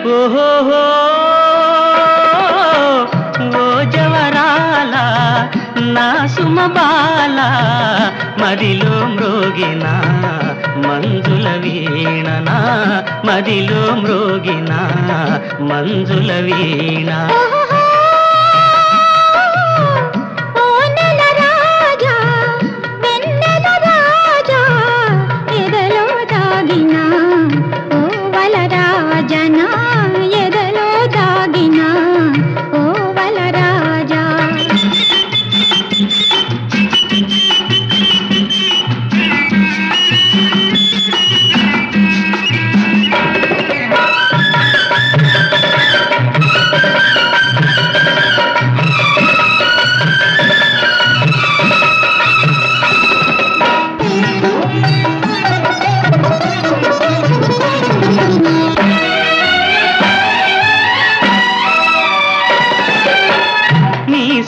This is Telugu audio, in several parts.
ఓహోహో ఓ జవరాల నా సుమబాల మదిలో మ్రోగిన మంజుల వీణన మదిలో మ్రోగిన మంజుల వీణ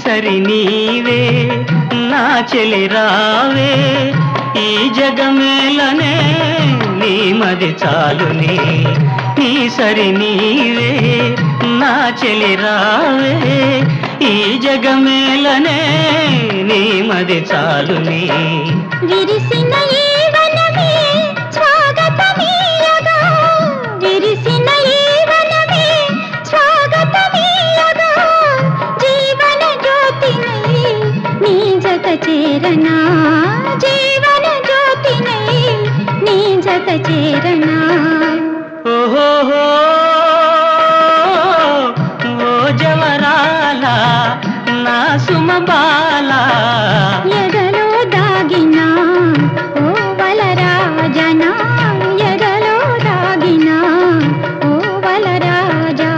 సరి నీవే నా చెలి రావే ఈ జగమేలనే నీ మది చాలునే నీ సరి నీవే నా చెలి రావే ఈ జగమేలనే నీ మది చాలునే విరిసిన ఈ వనమే స్వాగతమీయగా విరిసిన ఈ వనమే స్వాగతమీయగా జీవన జ్యోతినై నీ జత చేరనా జీవన జ్యోతినై నీ జత చేరనా ఓహోహో ఓ జవరాల నా సుమబాల ఎదలో దాగిన ఓ వలరాజనా ఎదలో దాగిన ఓ వలరాజా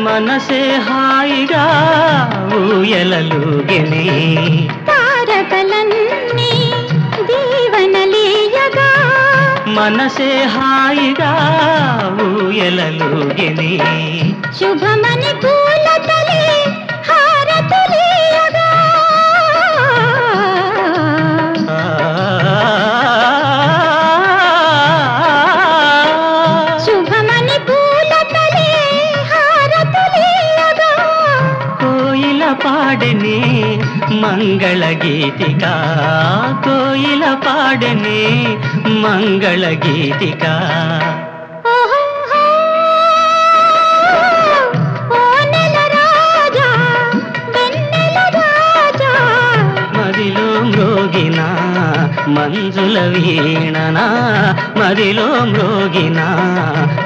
మనసే హాయిగా ఊయలలుగెనే తారకలన్నీ దీవనలీయగా మనసే హాయిగా ఊయలలుగెనే శుభమని పూలతలే హారతులీయగా శుభమని పూలతలే పాడనే మంగళ గీతిక కోయిల పాడనే మంగళ గీతిక మదిలో మ్రోగిన మంజుల వీణనా మదిలో మ్రోగిన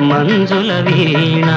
మంజుల వీణ